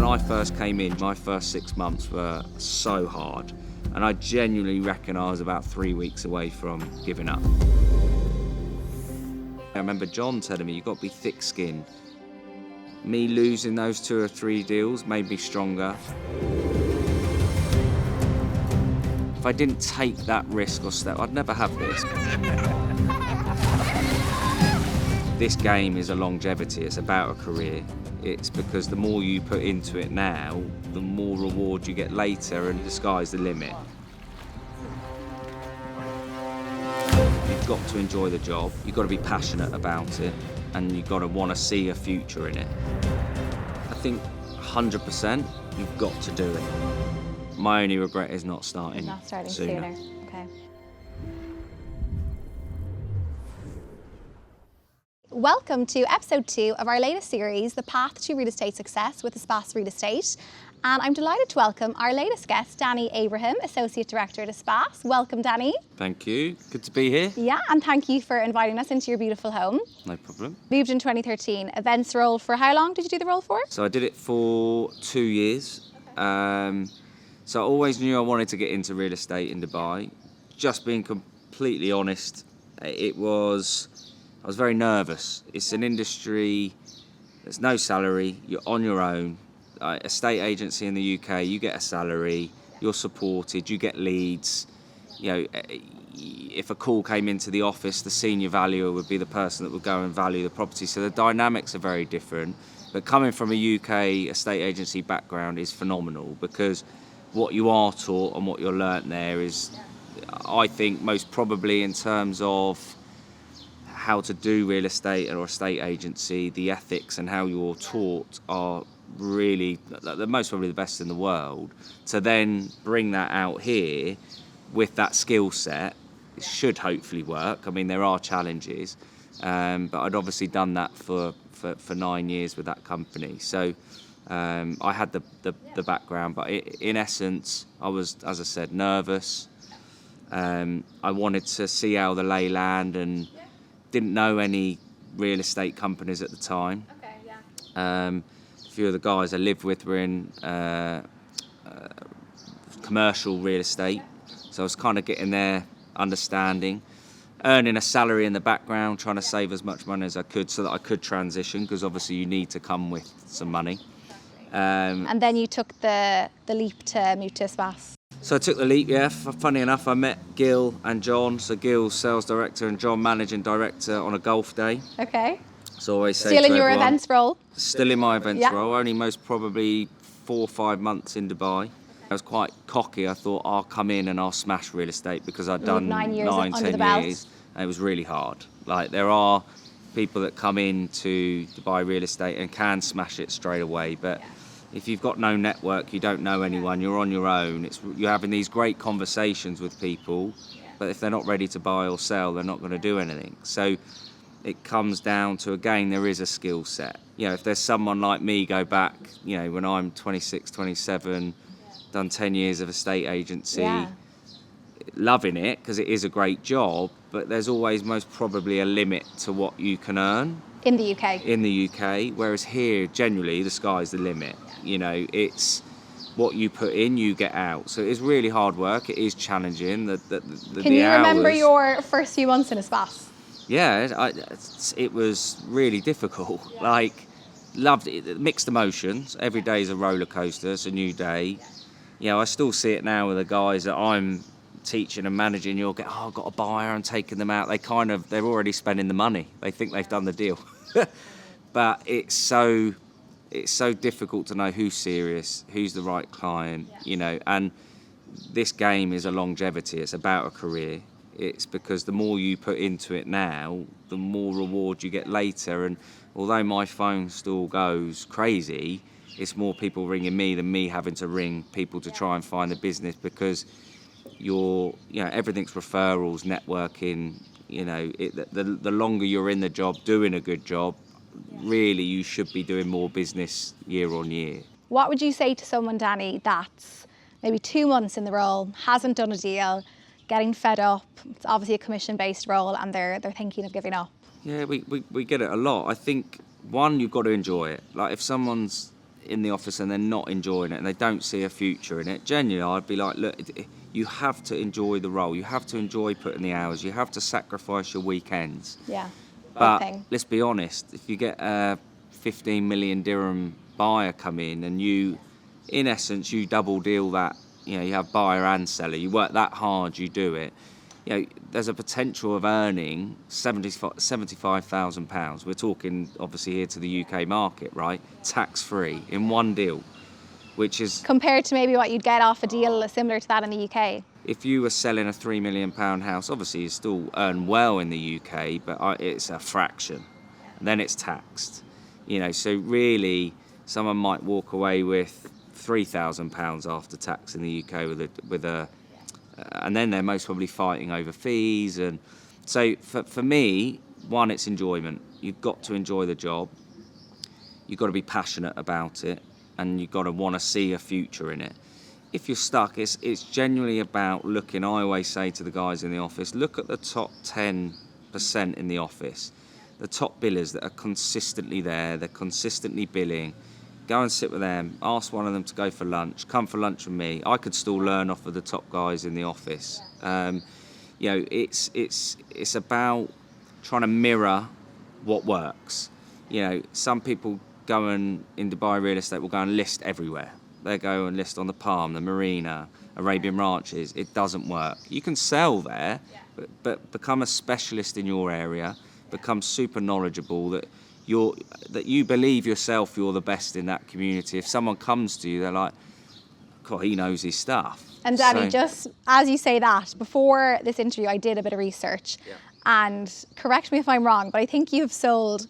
When I first came in, my first 6 months were so hard, and I genuinely reckon I was about 3 weeks away from giving up. I remember John telling me, you've got to be thick-skinned. Me losing those 2 or 3 deals made me stronger. If I didn't take that risk or step, I'd never have this. This game is a longevity, it's about a career. It's because the more you put into it now, the more reward you get later, and the sky's the limit. You've got to enjoy the job, you've got to be passionate about it, and you've got to want to see a future in it. I think 100% you've got to do it. My only regret is not starting sooner. Okay. Welcome to episode 2 of our latest series, The Path to Real Estate Success with Espace Real Estate. And I'm delighted to welcome our latest guest, Danny Abraham, Associate Director at Espace. Welcome, Danny. Thank you. Good to be here. Yeah, and thank you for inviting us into your beautiful home. No problem. Moved in 2013. Events role for how long did you do the role for? So I did it for 2 years. So I always knew I wanted to get into real estate in Dubai. Just being completely honest, I was very nervous. It's an industry, there's no salary, you're on your own. Estate agency in the UK, you get a salary, you're supported, you get leads. You know, if a call came into the office, the senior valuer would be the person that would go and value the property. So the dynamics are very different. But coming from a UK estate agency background is phenomenal, because what you are taught and what you're learnt there is, I think, most probably in terms of how to do real estate or estate agency, the ethics and how you're taught are really the most probably the best in the world. To then bring that out here with that skill set, it should hopefully work. I mean, there are challenges, but I'd obviously done that for 9 years with that company. So I had the background, but in essence, I was, as I said, nervous. I wanted to see how the lay land, and didn't know any real estate companies at the time. Okay, yeah. A few of the guys I lived with were in commercial real estate, so I was kind of getting their understanding, earning a salary in the background, trying to save as much money as I could so that I could transition, because obviously you need to come with some money. And then you took the leap to move to Espace. So I took the leap, yeah. Funny enough, I met Gil and John. So Gil's sales director and John managing director on a golf day. Okay. So I always say Still to in your everyone, events role? Still in my events Yeah. role, only most probably 4 or 5 months in Dubai. I was quite cocky. I thought I'll come in and I'll smash real estate, because I'd done 9 years under 10 the belt. years. And it was really hard. Like, there are people that come into Dubai real estate and can smash it straight away, but if you've got no network, you don't know anyone, you're on your own, you're having these great conversations with people, but if they're not ready to buy or sell, they're not going to do anything. So it comes down to, again, there is a skill set. You know, if there's someone like me, go back, you know, when I'm 26, 27, done 10 years of estate agency, loving it, because it is a great job, but there's always most probably a limit to what you can earn. In the UK? In the UK, whereas here, generally, the sky's the limit. You know, it's what you put in, you get out. So it is really hard work. It is challenging. Can you remember your first few months in Espace? Yeah, it was really difficult. Yeah. Like, loved it. Mixed emotions. Every day is a roller coaster. It's a new day. You know, I still see it now with the guys that I'm teaching and managing. You'll get, I've got a buyer, I'm taking them out. They're already spending the money. They think they've done the deal. But it's so difficult to know who's serious, who's the right client, you know, and this game is a longevity, it's about a career. It's because the more you put into it now, the more reward you get later. And although my phone still goes crazy, it's more people ringing me than me having to ring people to try and find the business, because everything's referrals, networking. You know, the longer you're in the job, doing a good job, really you should be doing more business year on year. What would you say to someone, Danny, that's maybe 2 months in the role, hasn't done a deal, getting fed up, it's obviously a commission-based role, and they're thinking of giving up? Yeah, we get it a lot. I think, one, you've got to enjoy it. Like, if someone's in the office and they're not enjoying it and they don't see a future in it, genuinely I'd be like, look, you have to enjoy the role. You have to enjoy putting the hours. You have to sacrifice your weekends. Yeah. But let's be honest, if you get a 15 million dirham buyer come in and you, in essence, you double deal that, you know, you have buyer and seller, you work that hard, you do it, you know, there's a potential of earning £75,000. We're talking obviously here to the UK market, right? Tax-free in one deal, which is... Compared to maybe what you'd get off a deal similar to that in the UK. If you were selling a £3 million house, obviously you still earn well in the UK, but it's a fraction. And then it's taxed. You know, so really someone might walk away with £3,000 after tax in the UK with a and then they're most probably fighting over fees. And so for me, one, it's enjoyment. You've got to enjoy the job. You've got to be passionate about it, and you've got to want to see a future in it. If you're stuck, it's genuinely about looking. I always say to the guys in the office, look at the top 10% in the office, the top billers that are consistently there, they're consistently billing. Go and sit with them, ask one of them to go for lunch, come for lunch with me. I could still learn off of the top guys in the office. You know, it's about trying to mirror what works. You know, some people in Dubai real estate will go and list everywhere. They go and list on the Palm, the Marina, Arabian Ranches. It doesn't work. You can sell there, but become a specialist in your area, become super knowledgeable, that you believe yourself you're the best in that community. If someone comes to you, they're like, God, he knows his stuff. And Danny, just as you say that, before this interview I did a bit of research, and correct me if I'm wrong, but I think you've sold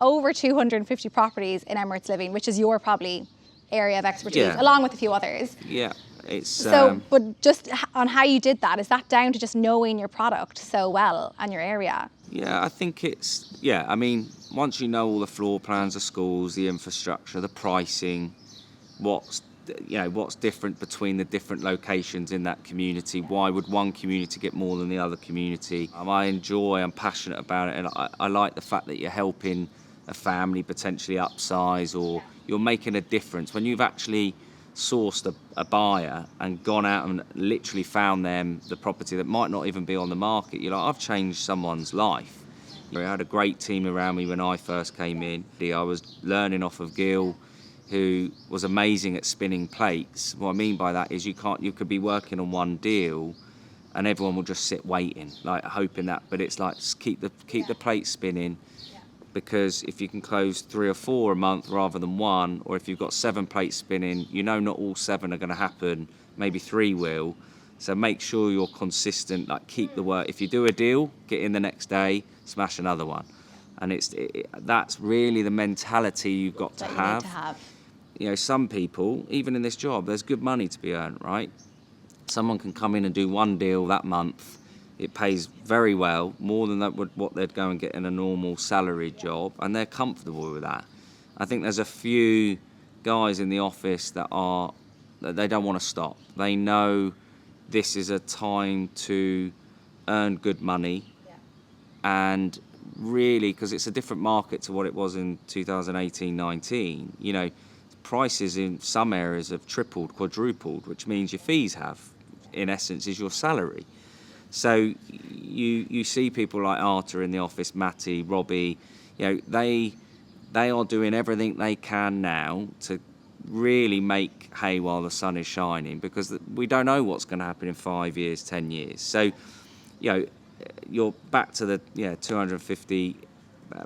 over 250 properties in Emirates Living, which is your probably area of expertise, along with a few others. Yeah, it's... So, but just on how you did that, is that down to just knowing your product so well and your area? Yeah, I think it's... Yeah, I mean, once you know all the floor plans, the schools, the infrastructure, the pricing, what's different between the different locations in that community, why would one community get more than the other community? I'm passionate about it, and I like the fact that you're helping a family potentially upsize, or you're making a difference. When you've actually sourced a buyer and gone out and literally found them the property that might not even be on the market, you're like, I've changed someone's life. I had a great team around me when I first came in. I was learning off of Gil, who was amazing at spinning plates. What I mean by that is you could be working on one deal and everyone will just sit waiting, like hoping that, but it's like, just keep the plate spinning. Because if you can close 3 or 4 a month rather than one, or if you've got 7 plates spinning, you know not all 7 are going to happen, maybe 3 will. So make sure you're consistent, like keep the work. If you do a deal, get in the next day, smash another one. And that's really the mentality you've got to have. You know, some people, even in this job, there's good money to be earned, right? Someone can come in and do one deal that month. It pays very well, more than what they'd go and get in a normal salaried job, and they're comfortable with that. I think there's a few guys in the office that they don't want to stop. They know this is a time to earn good money, and really, because it's a different market to what it was in 2018-19, you know, prices in some areas have tripled, quadrupled, which means your fees have, in essence, is your salary. So you see people like Arta in the office, Matty, Robbie, you know, they are doing everything they can now to really make hay while the sun is shining, because we don't know what's going to happen in 5 years, 10 years. So, you know, you're back to the 250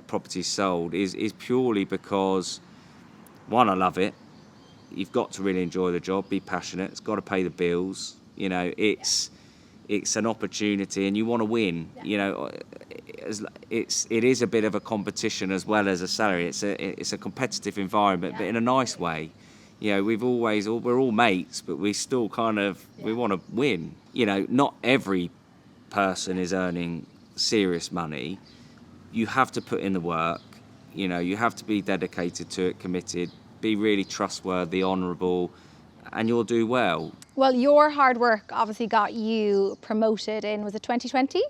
properties sold is purely because, one, I love it. You've got to really enjoy the job, be passionate. It's got to pay the bills. You know, it's an opportunity, and you want to win. You know, it is a bit of a competition as well as a salary. It's a competitive environment, but in a nice way. You know, we're all mates, but we still we want to win. You know, not every person is earning serious money. You have to put in the work. You know, you have to be dedicated to it, committed, be really trustworthy, honourable, and you'll do well. Well, your hard work obviously got you promoted in, was it 2020?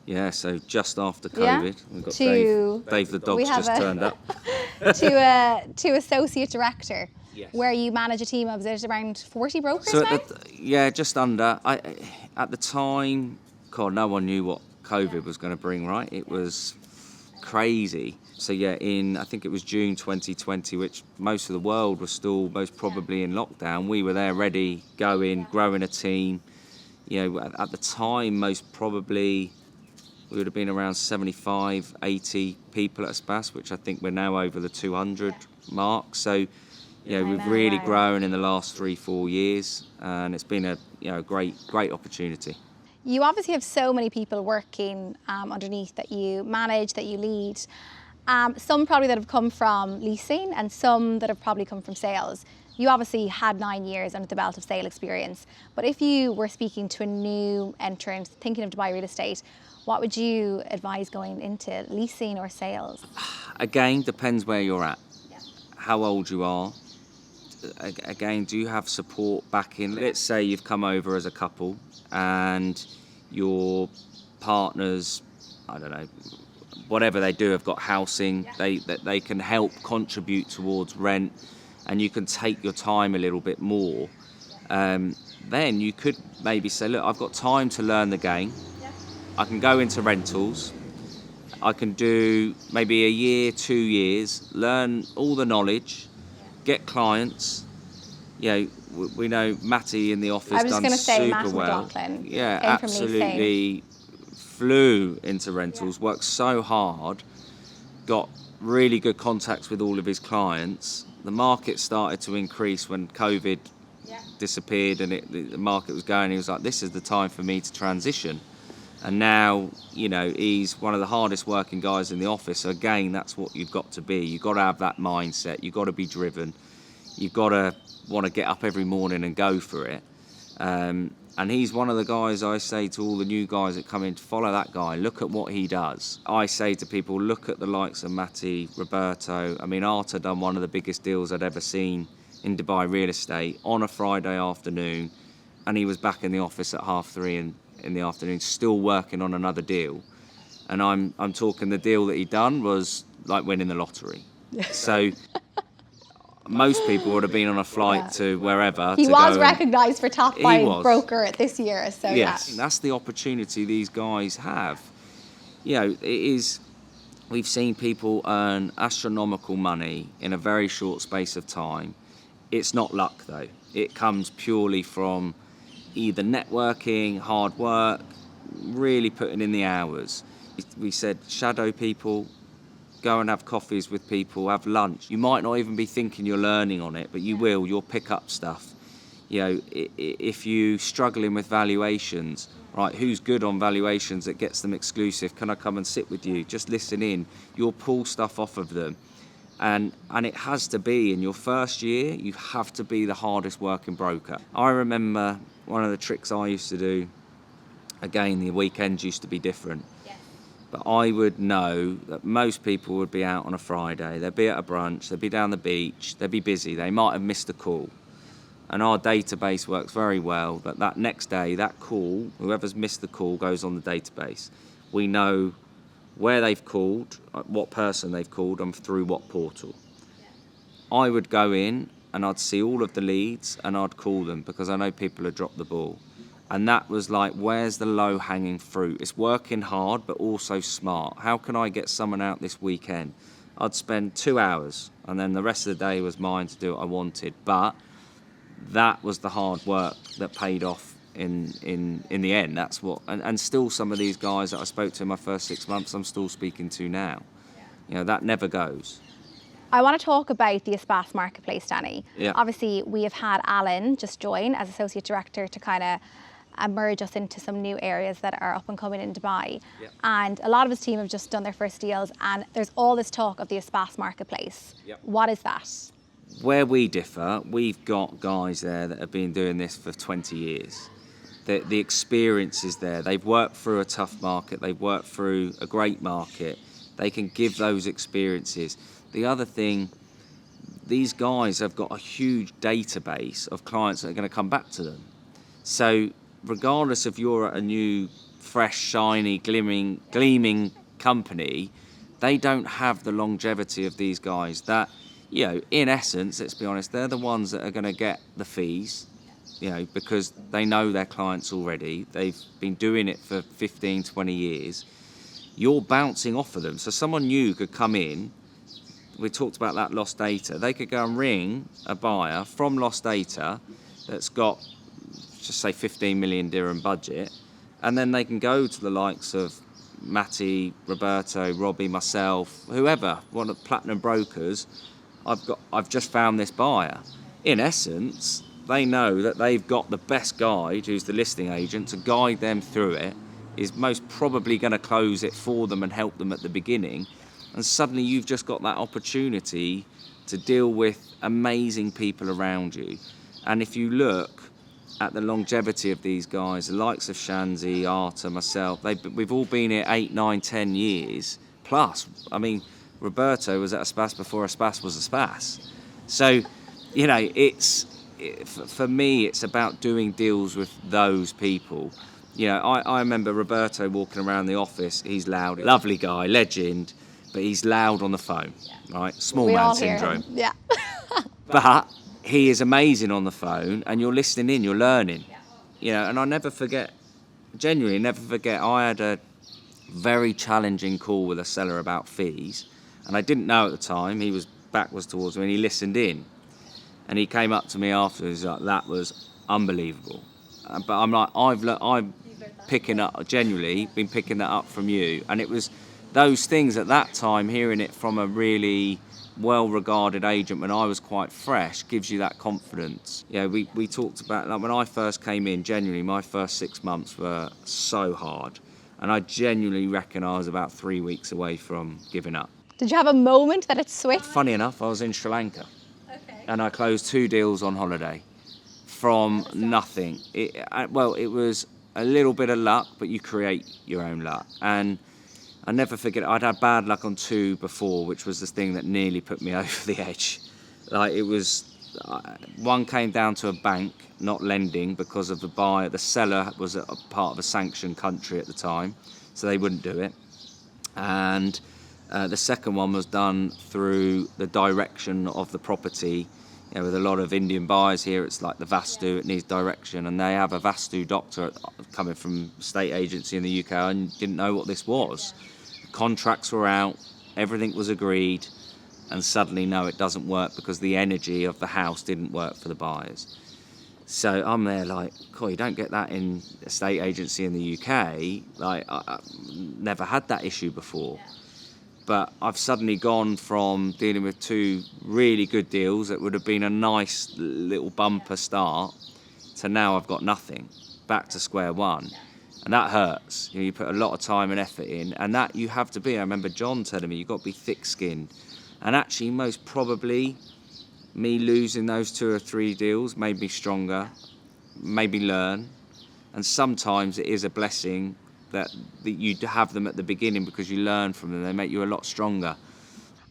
Yeah, so just after COVID. We've got Dave the dog's just turned up. to associate director, Yes. where you manage a team of, is it around 40 brokers So now? yeah, just under. At the time, God, no one knew what COVID was going to bring, right? It was crazy. So yeah, I think it was June 2020, which most of the world was still most probably in lockdown. We were there ready, going, growing a team. You know, at the time, most probably we would have been around 75, 80 people at Espace, which I think we're now over the 200 mark. So, you know, we've really grown in the last 3-4 years, and it's been a great opportunity. You obviously have so many people working underneath that you manage, that you lead. Some probably that have come from leasing and some that have probably come from sales. You obviously had 9 years under the belt of sale experience, but if you were speaking to a new entrant thinking of Dubai real estate, what would you advise going into leasing or sales? Again, depends where you're at, how old you are. Again, do you have support backing? Let's say you've come over as a couple and your partners, I don't know, whatever they do, have got housing, they can help contribute towards rent, and you can take your time a little bit more. Then you could maybe say, look, I've got time to learn the game. I can go into rentals. I can do maybe a year, 2 years, learn all the knowledge, get clients. You know, we know Matty in the office done super well. Yeah, absolutely flew into rentals, worked so hard, got really good contacts with all of his clients. The market started to increase when COVID disappeared and the market was going. He was like, this is the time for me to transition. And now, you know, he's one of the hardest working guys in the office. So again, that's what you've got to be. You've got to have that mindset. You've got to be driven. You've got to want to get up every morning and go for it. And he's one of the guys I say to all the new guys that come in, to follow that guy, look at what he does. I say to people, look at the likes of Matty, Roberto. I mean, Arta done one of the biggest deals I'd ever seen in Dubai real estate on a Friday afternoon, and he was back in the office at 3:30 in the afternoon, still working on another deal. And I'm talking, the deal that he'd done was like winning the lottery. So most people would have been on a flight to wherever. He was recognised for top 5 broker this year. So yes, that's the opportunity these guys have. You know, we've seen people earn astronomical money in a very short space of time. It's not luck though. It comes purely from either networking, hard work, really putting in the hours. We said shadow people, go and have coffees with people, have lunch. You might not even be thinking you're learning on it, but you will. You'll pick up stuff. You know, if you're struggling with valuations, right, who's good on valuations that gets them exclusive? Can I come and sit with you? Just listen in. You'll pull stuff off of them. And it has to be, in your first year, you have to be the hardest working broker. I remember one of the tricks I used to do, again, the weekends used to be different. But I would know that most people would be out on a Friday, they'd be at a brunch, they'd be down the beach, they'd be busy, they might have missed a call. And our database works very well that next day, that call, whoever's missed the call goes on the database. We know where they've called, what person they've called, and through what portal. I would go in and I'd see all of the leads and I'd call them because I know people had dropped the ball. And that was like, where's the low-hanging fruit? It's working hard, but also smart. How can I get someone out this weekend? I'd spend 2 hours, and then the rest of the day was mine to do what I wanted. But that was the hard work that paid off in the end. That's what, and still some of these guys that I spoke to in my first 6 months, I'm still speaking to now. You know, that never goes. I want to talk about the Espace marketplace, Danny. Yeah. Obviously, we have had Alan just join as Associate Director to kind of merge us into some new areas that are up and coming in Dubai. Yep. And a lot of his team have just done their first deals, and there's all this talk of the Espace marketplace. Yep. What is that? Where we differ, we've got guys there that have been doing this for 20 years. The experience is there. They've worked through a tough market. They've worked through a great market. They can give those experiences. The other thing, these guys have got a huge database of clients that are going to come back to them. So regardless if you're at a new, fresh, shiny, gleaming company, they don't have the longevity of these guys that, you know, in essence, let's be honest, they're the ones that are going to get the fees, you know, because they know their clients already. They've been doing it for 15, 20 years. You're bouncing off of them. So someone new could come in. We talked about that lost data. They could go and ring a buyer from lost data that's got, just say, 15 million dirham budget, and then they can go to the likes of Matty, Roberto, Robbie, myself, whoever, one of the platinum brokers. I've just found this buyer. In essence, they know that they've got the best guide, who's the listing agent, to guide them through it, is most probably going to close it for them and help them at the beginning. And suddenly you've just got that opportunity to deal with amazing people around you. And if you look at the longevity of these guys, the likes of Shanzi, Arta, myself, we've all been here 8, 9, 10 years plus. I mean, Roberto was at Espace before Espace was Espace. So, you know, for me, it's about doing deals with those people. You know, I remember Roberto walking around the office. He's loud, lovely guy, legend, but he's loud on the phone, right? Small man syndrome. Yeah. But he is amazing on the phone, and you're listening in, you're learning. You know, and I never forget, genuinely never forget, I had a very challenging call with a seller about fees, and I didn't know at the time. He was backwards towards me, and he listened in. And he came up to me afterwards, like, that was unbelievable. But I'm like, I'm picking up, genuinely been picking that up from you. And it was those things at that time, hearing it from a really well-regarded agent when I was quite fresh, gives you that confidence. You know, we talked about, like, when I first came in, genuinely, my first 6 months were so hard. And I genuinely reckon I was about 3 weeks away from giving up. Did you have a moment that it switched? Funny enough, I was in Sri Lanka. And I closed 2 deals on holiday from nothing. It was a little bit of luck, but you create your own luck. And I never forget, I'd had bad luck on 2 before, which was the thing that nearly put me over the edge. Like, it was, one came down to a bank not lending because of the seller was a part of a sanctioned country at the time, so they wouldn't do it. And the second one was done through the direction of the property. You know, with a lot of Indian buyers here, it's like the Vastu, it needs direction, and they have a Vastu doctor coming from a state agency in the UK and didn't know what this was. Contracts were out, everything was agreed, and suddenly, no, it doesn't work because the energy of the house didn't work for the buyers. So I'm there like, cool, you don't get that in a state agency in the UK. Like, I never had that issue before. But I've suddenly gone from dealing with 2 really good deals that would have been a nice little bumper start to now I've got nothing, back to square one. And that hurts. You know, you put a lot of time and effort in, and that you have to be. I remember John telling me, you've got to be thick-skinned. And actually, most probably, me losing those 2 or 3 deals made me stronger, made me learn. And sometimes it is a blessing that you have them at the beginning because you learn from them. They make you a lot stronger.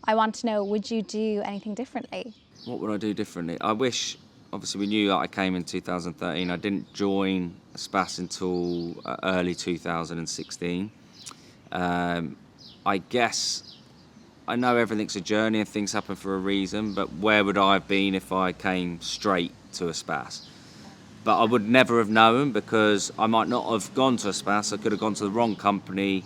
I want to know, would you do anything differently? What would I do differently? I wish, obviously we knew that I came in 2013. I didn't join Espace until early 2016. I guess I know everything's a journey and things happen for a reason, but where would I have been if I came straight to Espace? But I would never have known, because I might not have gone to Espace. I could have gone to the wrong company,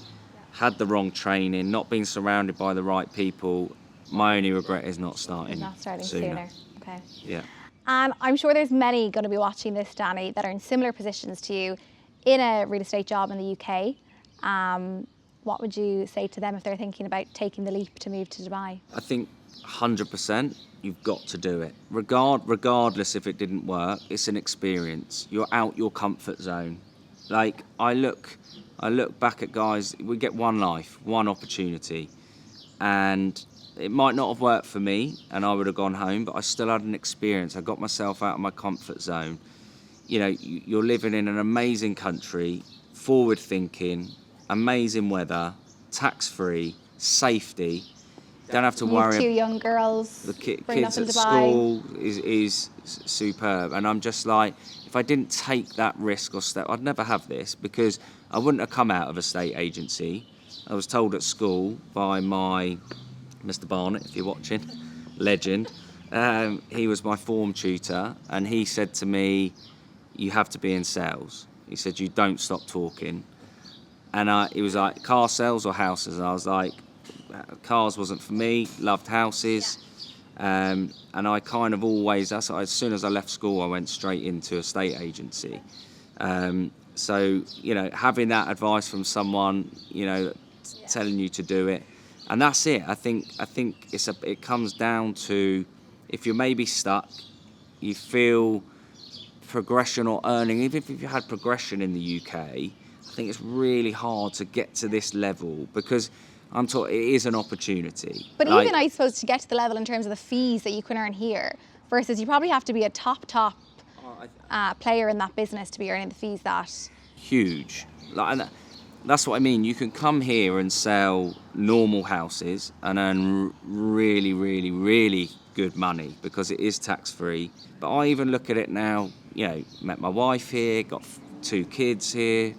had the wrong training, not been surrounded by the right people. My only regret is not starting sooner. Okay. Yeah. And I'm sure there's many going to be watching this, Danny, that are in similar positions to you in a real estate job in the UK. What would you say to them if they're thinking about taking the leap to move to Dubai? I think 100%. You've got to do it. Regardless if it didn't work, it's an experience. You're out your comfort zone. Like, I look back at guys, we get one life, one opportunity. And it might not have worked for me and I would have gone home, but I still had an experience. I got myself out of my comfort zone. You know, you're living in an amazing country, forward thinking, amazing weather, tax-free, safety. Don't have to worry. 2 young girls. The kids up in at Dubai. school is superb, and I'm just like, if I didn't take that risk or step, I'd never have this, because I wouldn't have come out of a state agency. I was told at school by my Mr. Barnett, if you're watching, legend. He was my form tutor, and he said to me, "You have to be in sales." He said, "You don't stop talking." And he was like, "Car sales or houses?" And I was like, "Cars wasn't for me. Loved houses." And I kind of always, as soon as I left school, I went straight into a estate agency. So, having that advice from someone, telling you to do it, and that's it. I think it comes down to, if you're maybe stuck, you feel progression or earning, even if you had progression in the UK, I think it's really hard to get to this level, because it is an opportunity. But even, I suppose, to get to the level in terms of the fees that you can earn here, versus you probably have to be a top player in that business to be earning the fees that... Huge. And that's what I mean. You can come here and sell normal houses and earn really, really, really good money, because it is tax-free. But I even look at it now, met my wife here, got 2 kids here,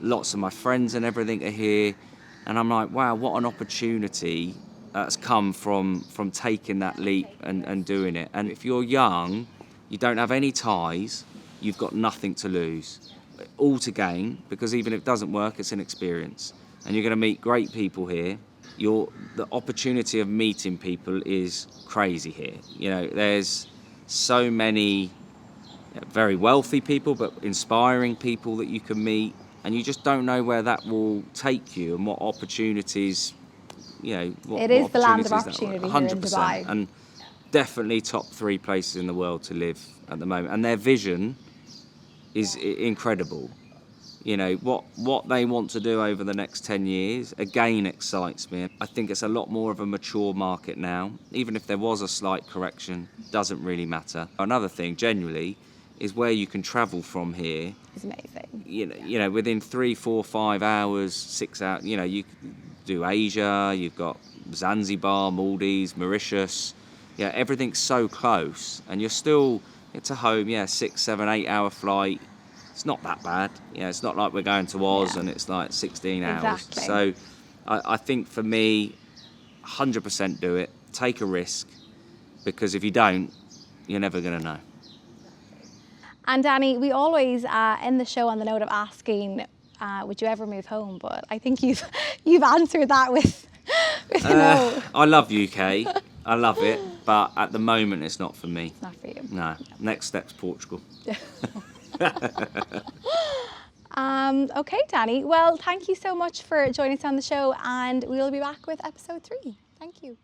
lots of my friends and everything are here. And I'm like, wow, what an opportunity that's come from taking that leap and doing it. And if you're young, you don't have any ties, you've got nothing to lose. All to gain, because even if it doesn't work, it's an experience. And you're going to meet great people here. The opportunity of meeting people is crazy here. There's so many very wealthy people, but inspiring people that you can meet. And you just don't know where that will take you and what opportunities, It is the land of opportunity here in 100%. Dubai. And definitely top 3 places in the world to live at the moment. And their vision is incredible. What they want to do over the next 10 years, again, excites me. I think it's a lot more of a mature market now. Even if there was a slight correction, doesn't really matter. Another thing, generally, is where you can travel from here. It's amazing. Within 3, 4, 5 hours, 6 hours, you do Asia, you've got Zanzibar, Maldives, Mauritius. Everything's so close, and you're still to home, 6, 7, 8 hour flight. It's not that bad. It's not like we're going to Oz and it's like 16 hours. Exactly. So I think for me, 100% do it. Take a risk, because if you don't, you're never going to know. And Danny, we always end the show on the note of asking, would you ever move home? But I think you've answered that with a no. I love UK. I love it, but at the moment it's not for me. It's not for you. No. Next step's Portugal. Okay, Danny. Well, thank you so much for joining us on the show, and we'll be back with episode 3. Thank you.